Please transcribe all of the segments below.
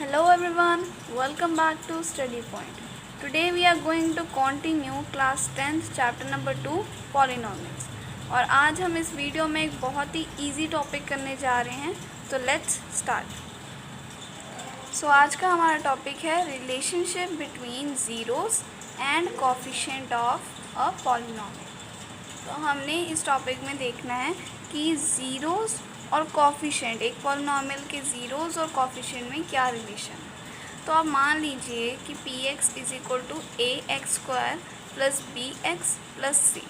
Hello everyone, welcome back to Study Point. Today we are going to continue class 10th chapter number 2 polynomials. और आज हम इस video में एक बहुत ही इजी टॉपिक करने जा रहे हैं, तो लेट्स स्टार्ट. सो आज का हमारा टॉपिक है relationship between zeros and coefficient of a polynomial. तो हमने इस टॉपिक में देखना है कि ज़ीरोस और कोफिशिएंट, एक पॉलिनोमियल के ज़ीरोज़ और कोफिशिएंट में क्या रिलेशन है. तो आप मान लीजिए कि p x is equal to a x square plus b x plus c,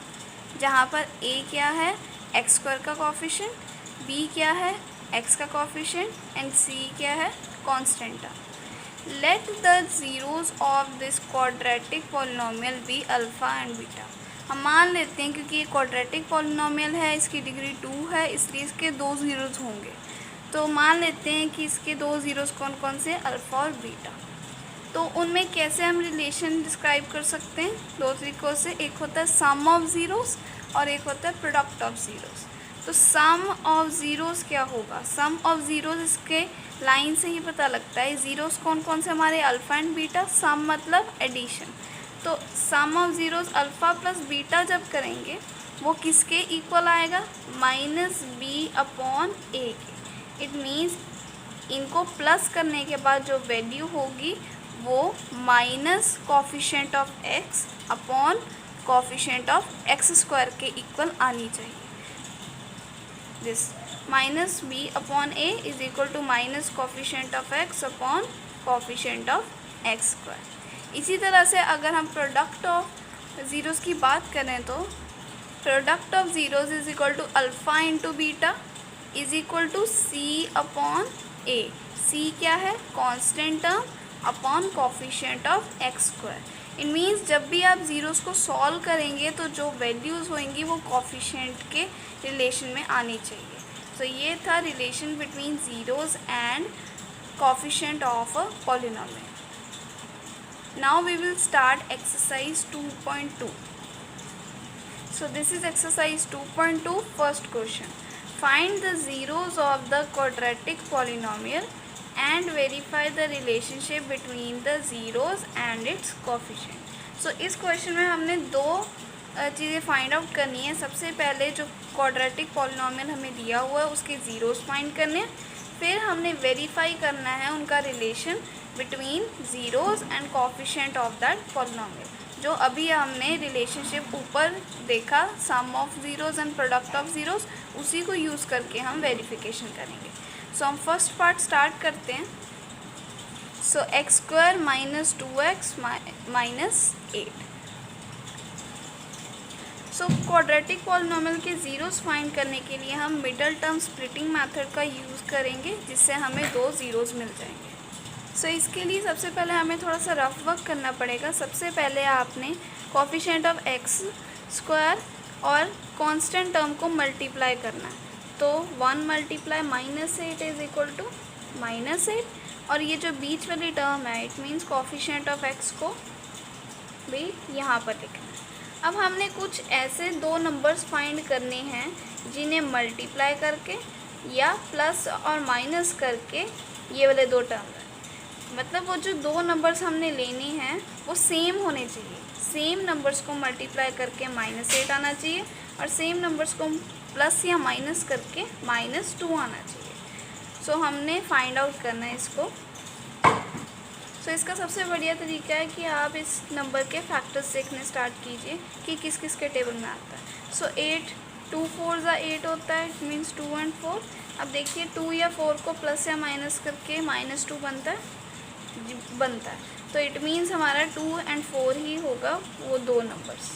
जहाँ पर ए क्या है एक्स स्क्वायर का कोफिशिएंट, बी क्या है एक्स का कोफिशिएंट एंड सी क्या है constant. Let the zeros of this quadratic polynomial be alpha and beta. हम मान लेते हैं क्योंकि ये क्वाड्रेटिक पॉलिनोमियल है, इसकी डिग्री 2 है, इसलिए इसके दो ज़ीरोज़ होंगे. तो मान लेते हैं कि इसके दो ज़ीरोज़ कौन कौन से, अल्फ़ा और बीटा. तो उनमें कैसे हम रिलेशन डिस्क्राइब कर सकते हैं, दो तरीक़ों से. एक होता है सम ऑफ ज़ीरोज़ और एक होता है प्रोडक्ट ऑफ ज़ीरोज़. तो सम ऑफ ज़ीरोज़ क्या होगा, सम ऑफ ज़ीरोज़ इसके लाइन से ही पता लगता है. ज़ीरोज़ कौन कौन से हमारे, अल्फ़ा एंड बीटा. सम मतलब एडिशन. तो sum of zeros alpha plus beta जब करेंगे वो किसके इक्वल आएगा, माइनस बी अपॉन ए के. इट मीन्स इनको प्लस करने के बाद जो वैल्यू होगी वो minus coefficient of x upon coefficient of X square के इक्वल आनी चाहिए. This minus B upon A is equal to minus coefficient of x upon coefficient of X square. इसी तरह से अगर हम प्रोडक्ट ऑफ ज़ीरोज़ की बात करें तो product of zeros is equal to alpha into beta is equal to C upon A. C क्या है, constant term upon coefficient of X square. It means जब भी आप ज़ीरोज़ को सॉल्व करेंगे तो जो वैल्यूज़ होंगी वो कोफिशिएंट के रिलेशन में आनी चाहिए. तो ये था relation between zeros and coefficient of a polynomial. Now we will start exercise 2.2. So this is exercise 2.2. First question. Find the zeros of the quadratic polynomial and verify the relationship between the zeros and its coefficient. So इस question में हमने दो चीज़ें find out करनी है. सबसे पहले जो क्वाड्रेटिक पॉलिनोमियल हमें दिया हुआ है उसके ज़ीरोज़ फाइंड करने हैं. फिर हमने वेरीफाई करना है उनका relation between zeros and coefficient of that polynomial. जो अभी हमने रिलेशनशिप ऊपर देखा, sum of zeros and product of zeros, उसी को यूज़ करके हम वेरिफिकेशन करेंगे. सो हम फर्स्ट पार्ट स्टार्ट करते हैं. So x square minus 2x minus 8. So quadratic polynomial के ज़ीरोज़ फाइंड करने के लिए हम मिडल टर्म स्प्लिटिंग मेथड का यूज़ करेंगे, जिससे हमें दो ज़ीरोज़ मिल जाएंगे. सो इसके लिए सबसे पहले हमें थोड़ा सा रफ वर्क करना पड़ेगा. सबसे पहले आपने कोफिशिएंट ऑफ एक्स स्क्वायर और कांस्टेंट टर्म को मल्टीप्लाई करना है. तो 1 multiply minus 8 is equal to minus 8. और ये जो बीच वाली टर्म है it means coefficient of X को भी यहाँ पर लिखना है. अब हमने कुछ ऐसे दो नंबर्स फाइंड करने हैं जिन्हें मल्टीप्लाई करके या प्लस और माइनस करके ये वाले दो टर्म हैं. मतलब वो जो दो नंबर्स हमने लेने हैं वो सेम होने चाहिए. सेम नंबर्स को मल्टीप्लाई करके माइनस 8 आना चाहिए और सेम नंबर्स को प्लस या माइनस करके माइनस 2 आना चाहिए. सो हमने फाइंड आउट करना है इसको. सो इसका सबसे बढ़िया तरीका है कि आप इस नंबर के फैक्टर्स देखने स्टार्ट कीजिए कि किस किस के टेबल में आता है. सो 8 2 4 8 होता है. It means 2 and 4. अब देखिए 2 या 4 को प्लस या माइनस करके माइनस 2 बनता है. तो इट मीन्स हमारा 2 एंड 4 ही होगा वो दो नंबर्स.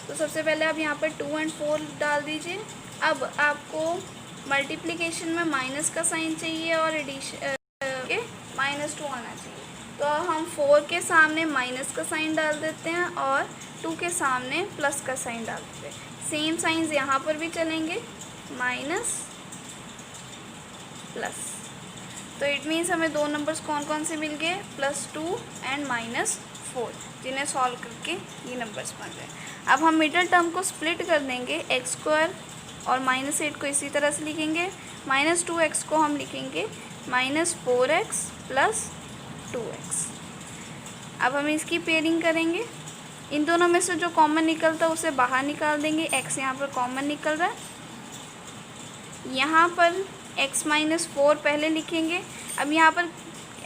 तो सबसे पहले आप यहाँ पर 2 एंड 4 डाल दीजिए. अब आपको मल्टीप्लिकेशन में माइनस का साइन चाहिए और एडिशन के माइनस 2 आना चाहिए. तो हम 4 के सामने माइनस का साइन डाल देते हैं और 2 के सामने प्लस का साइन डाल देते हैं. सेम साइंस यहाँ पर भी चलेंगे, माइनस प्लस. तो इट मीन्स हमें दो नंबर्स कौन कौन से मिल गए, +2 एंड -4, जिन्हें सॉल्व करके ये नंबर्स बन गए. अब हम मिडल टर्म को स्प्लिट कर देंगे. एक्स स्क्वायर और -8 को इसी तरह से लिखेंगे. -2x को हम लिखेंगे माइनस 4x प्लस 2x। अब हम इसकी पेयरिंग करेंगे, इन दोनों में से जो कॉमन निकलता है उसे बाहर निकाल देंगे। x यहाँ पर कॉमन निकल रहा है, यहाँ पर x माइनस 4 पहले लिखेंगे। अब यहाँ पर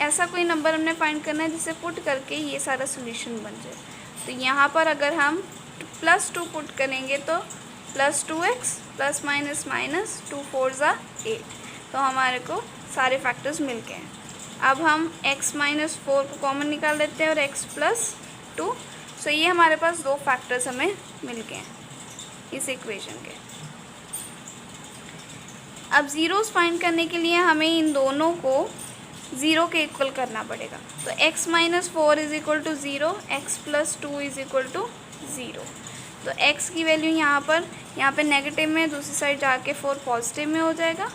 ऐसा कोई नंबर हमने फाइंड करना है जिसे पुट करके ये सारा सोल्यूशन बन जाए। तो यहाँ पर अगर हम प्लस 2 पुट करेंगे तो plus 2x plus minus minus 2 4 ज़ा 8, तो हमारे को सारे फैक्टर्स मिल गए हैं। अब हम x माइनस 4 को कॉमन निकाल देते हैं और x प्लस 2। सो ये हमारे पास दो फैक्टर्स हमें मिल गए हैं इस इक्वेशन के। अब ज़ीरोस फाइंड करने के लिए हमें इन दोनों को ज़ीरो के इक्वल करना पड़ेगा। तो x minus 4 is equal to zero, X plus 2 is equal to zero. तो x की वैल्यू यहाँ पे नेगेटिव में, दूसरी साइड जाके 4 पॉजिटिव में हो जाएगा।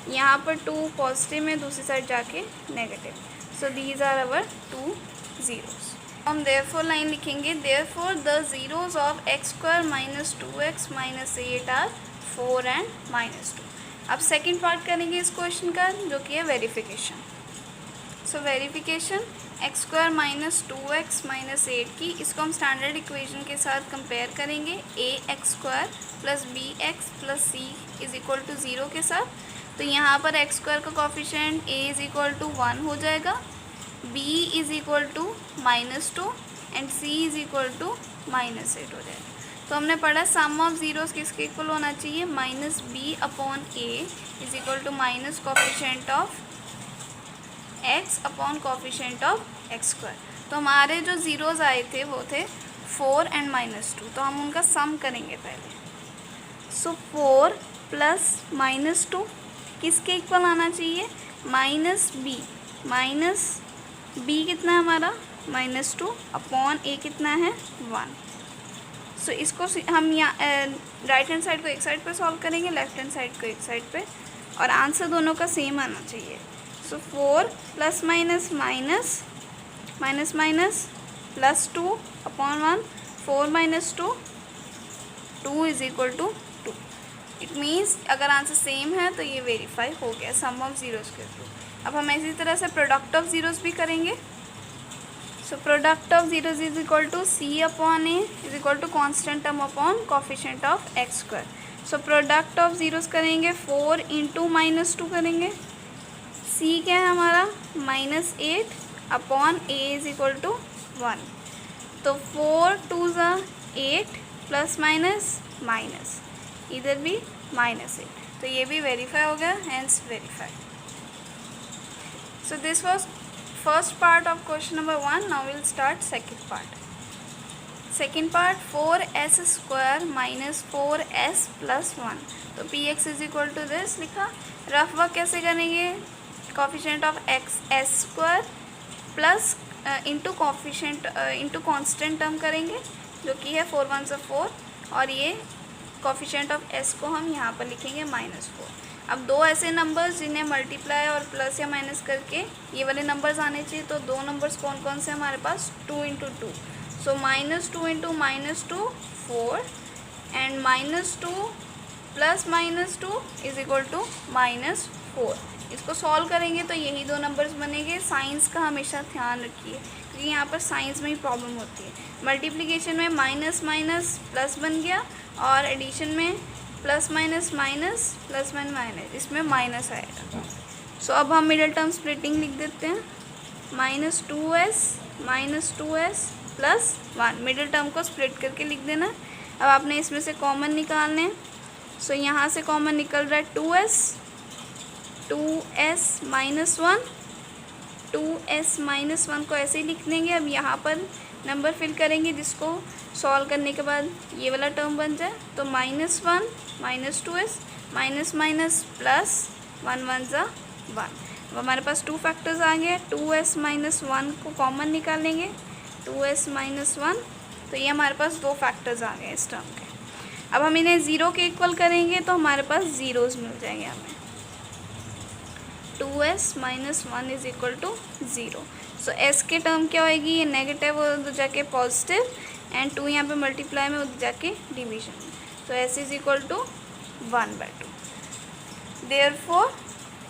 यहाँ पर 2 पॉजिटिव में, दूसरी साइड जाके negative. So these are our 2 zeros. हम देयरफॉर लाइन लिखेंगे, therefore the zeros of x square minus 2x minus 8 are 4 and minus 2। अब सेकेंड पार्ट करेंगे इस क्वेश्चन का, जो कि है verification. So verification x square minus 2x minus 8 की, इसको हम स्टैंडर्ड इक्वेशन के साथ कंपेयर करेंगे a x square plus b x plus c is equal to 0 के साथ। तो यहाँ पर एक्स स्क्वायर का coefficient a is equal to 1 हो जाएगा, b is equal to minus 2 and c is equal to minus 8 हो जाएगा। तो हमने पढ़ा सम ऑफ ज़ीरोज़ किसके इक्वल होना चाहिए, minus B upon a is equal to minus coefficient of x upon coefficient of X square. तो हमारे जो ज़ीरोज़ आए थे वो थे 4 एंड माइनस 2, तो हम उनका सम करेंगे पहले। सो 4 प्लस माइनस 2 किसके इक्वल आना चाहिए, माइनस बी कितना है हमारा, माइनस 2 अपॉन ए कितना है 1। सो इसको हम यहाँ राइट हैंड साइड को एक साइड पे सॉल्व करेंगे, लेफ्ट हैंड साइड को एक साइड पे, और आंसर दोनों का सेम आना चाहिए। So 4 plus minus minus minus minus plus 2 upon 1, 4 minus 2 2 is equal to 2। It means अगर आंसर सेम है तो ये वेरीफाई हो गया सम ऑफ ज़ीरोज़ के थ्रू। अब हम इसी तरह से प्रोडक्ट ऑफ ज़ीरोज़ भी करेंगे। So product of zeros is equal to C upon A is equal to constant term upon coefficient of X square. So product of zeros करेंगे 4 इंटू माइनस 2 करेंगे, सी क्या है हमारा minus 8 upon A is equal to 1। तो 4 2 ज़ा 8 plus minus minus, इधर भी minus 8, तो ये भी वेरीफाई हो गया, hence verify. So this was first part of question number 1. Now we'll start second part. Second part 4s square minus 4s plus 1. तो px is equal to this लिखा। Rough work कैसे करेंगे, coefficient of x S square plus into coefficient into constant term करेंगे, जो कि है 4 1 ज़ा 4, और ये कोफिशिएंट ऑफ एस को हम यहाँ पर लिखेंगे माइनस 4। अब दो ऐसे नंबर्स जिन्हें मल्टीप्लाई और प्लस या माइनस करके ये वाले नंबर्स आने चाहिए, तो दो नंबर्स कौन कौन से हमारे पास, 2 into 2। So minus 2 into minus 2 4 and minus 2 plus minus 2 is equal to minus 4। इसको सॉल्व करेंगे तो यही दो नंबर्स बनेंगे। साइंस का हमेशा ध्यान रखिए, क्योंकि यहाँ पर साइंस में ही प्रॉब्लम होती है। मल्टीप्लिकेशन में माइनस माइनस प्लस बन गया, और एडिशन में plus minus minus plus minus, इसमें माइनस आएगा। सो अब हम मिडिल टर्म स्प्लिटिंग लिख देते हैं, minus 2s plus 1, middle term को स्प्लिट करके लिख देना। अब आपने इसमें से कॉमन निकालने हैं। सो यहाँ से कॉमन निकल रहा है 2s माइनस 1, 2s माइनस 1 को ऐसे ही लिख देंगे। अब यहाँ पर नंबर फिल करेंगे, जिसको सॉल्व करने के बाद ये वाला टर्म बन जाए। तो minus 1 minus 2s minus minus plus 1 1 ज़ा 1। अब हमारे पास 2 फैक्टर्स आ गए। 2s माइनस 1 को कॉमन निकालेंगे, 2s माइनस 1, तो ये हमारे पास 2 फैक्टर्स आ गए इस टर्म के। अब हम इन्हें 0 के इक्वल करेंगे तो हमारे पास ज़ीरोज़ मिल जाएंगे हमें। 2s minus 1 is equal to 0। So s के टर्म क्या होएगी, ये नेगेटिव उधर जाके पॉजिटिव, एंड 2 यहाँ पे मल्टीप्लाई में उधर जाके डिवीजन। तो s is equal to 1/2। Therefore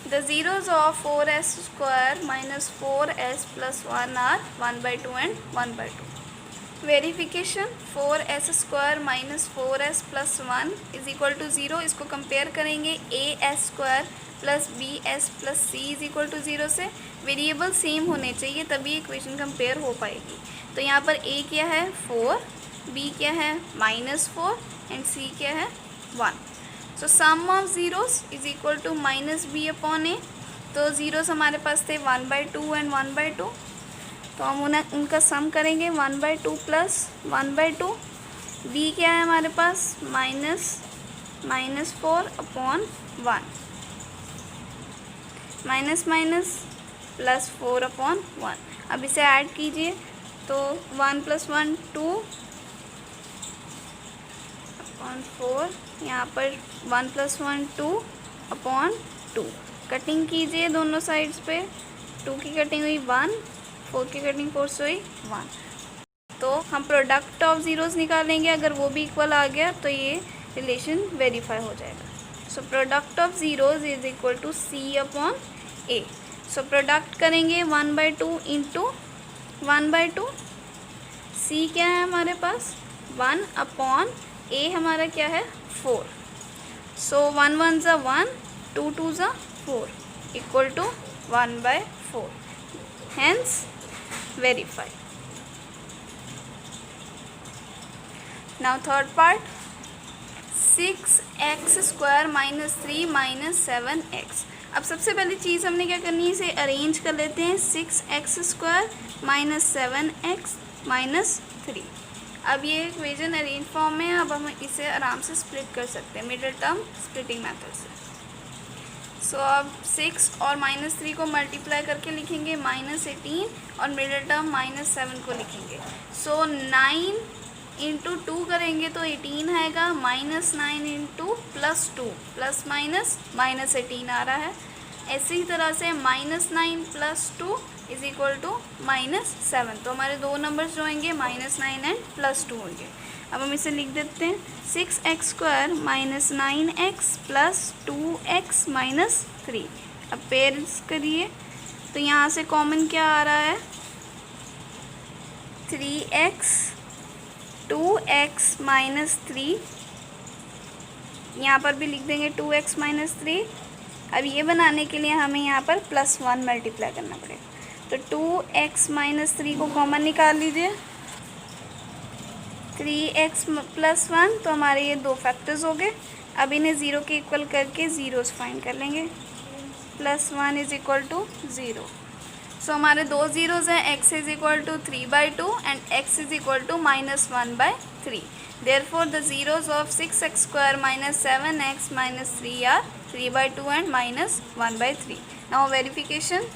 The zeros of 4s square minus 4s plus 1 are 1 by 2 and 1 by 2. Verification 4s square minus 4s plus 1 is equal to 0. इसको compare करेंगे as square plus bs plus c is equal to 0 से. Variable same होने चाहिए तभी equation compare हो पाएगी. तो यहाँ पर a क्या है 4, b क्या है -4 एंड c क्या है 1. So sum of zeros is equal to minus B upon a. तो ज़ीरोस हमारे पास थे 1 बाई 2 एंड 1 बाई 2. तो हम उनका सम करेंगे 1 बाई 2 प्लस 1 बाई 2. बी क्या है हमारे पास -4 upon 1 minus minus plus 4 upon 1. अब इसे ऐड कीजिए तो 1 + 1 2 अपॉन 4. यहाँ पर 1 + 1 2 अपॉन 2. कटिंग कीजिए दोनों साइड्स पे. 2 की कटिंग हुई 1, 4 की कटिंग 4 से हुई 1. तो हम प्रोडक्ट ऑफ ज़ीरोज़ निकालेंगे. अगर वो भी इक्वल आ गया तो ये रिलेशन वेरीफाई हो जाएगा. So product of zeros is equal to c upon a. So product करेंगे 1 बाई 2 इंटू 1 बाई 2. c क्या है हमारे पास 1 अपॉन a हमारा क्या है 4. सो 1 1 ज़ा 1, 2 2 ज़ा 4 equal to 1 by 4. Hence verify. Now third part 6x square minus 3 minus 7x. अब सबसे पहली चीज़ हमने क्या करनी है, इसे अरेंज कर लेते हैं. 6x square minus 7x minus 3. अब ये इक्वेशन अरेंज फॉर्म में है. अब हम इसे आराम से स्प्लिट कर सकते हैं मिडिल टर्म स्प्लिटिंग मेथड से. सो अब 6 और -3 को मल्टीप्लाई करके लिखेंगे -18 और मिडिल टर्म -7 को लिखेंगे. सो 9 इंटू 2 करेंगे तो 18 आएगा. -9 इंटू +2 प्लस माइनस -18 आ रहा है. ऐसे ही तरह से -9 + 2 इज इक्वल टू -7. तो हमारे दो नंबर्स जो होंगे -9 एंड +2 होंगे. अब हम इसे लिख देते हैं 6x square minus 9x plus 2x minus 3. अब पेयर्स करिए तो यहाँ से कॉमन क्या आ रहा है 3x 2x माइनस 3. यहाँ पर भी लिख देंगे 2x माइनस 3. अब ये बनाने के लिए हमें यहाँ पर +1 मल्टीप्लाई करना पड़ेगा. तो 2x माइनस 3 को कॉमन निकाल लीजिए. 3x + 1 तो हमारे ये दो फैक्टर्स हो गए. अब इन्हें 0 के इक्वल करके ज़ीरोस फाइंड कर लेंगे. +1 इज इक्वल टू 0. सो हमारे दो ज़ीरोज़ हैं. x is equal to 3/2 and x is equal to -1/3. Therefore the zeros of 6x square minus 7x minus 3 are 3/2 and -1/3. Now verification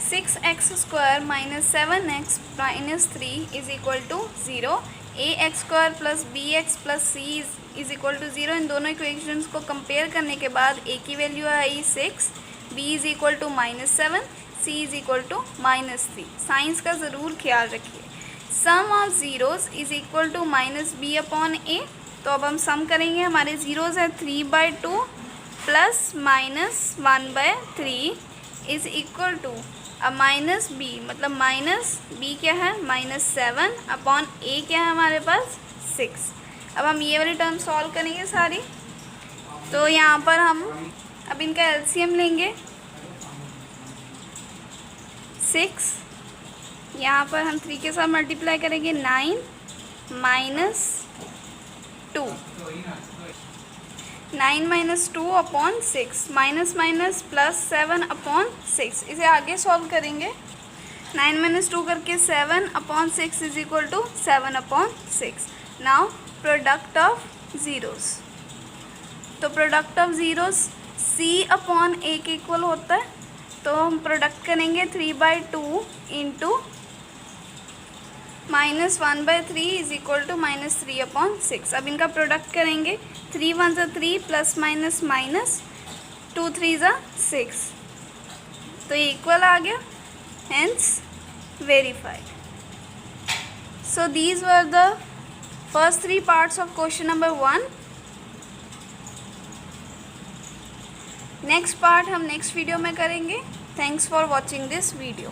6x square minus 7x minus 3 is equal to 0. ax square plus bx plus c is equal to 0. इन दोनों equations को compare करने के बाद a की value आई 6, b is equal to -7, c is equal to -3. Signs का ज़रूर ख्याल रखिए. Sum of zeros is equal to -b upon a. तो अब हम सम करेंगे. हमारे ज़ीरोज़ है 3/2 प्लस -1/3 इज इक्वल टू अब -b मतलब -b क्या है -7 अपॉन a क्या है हमारे पास 6. अब हम ये वाली टर्म सॉल्व करेंगे सारी. तो यहाँ पर हम अब इनका एलसीएम लेंगे. 6 यहाँ पर हम 3 के साथ मल्टीप्लाई करेंगे 9 - 2 9 - 2 अपॉन 6 माइनस माइनस +7 अपॉन 6. इसे आगे सॉल्व करेंगे. 9 - 2 करके 7 upon 6 is equal to 7 upon 6. Now product of zeros. तो product of zeros c upon a के इक्वल होता है. तो हम प्रोडक्ट करेंगे 3/2 into -1/3 is equal to -3 upon 6. अब इनका प्रोडक्ट करेंगे 3 1 ज़ा 3 प्लस माइनस माइनस 2 3 ज़ा 6. तो ये इक्वल आ गया. Hence verified. So these were the first 3 parts of question number 1. Next part हम नेक्स्ट वीडियो में करेंगे। Thanks for watching this video.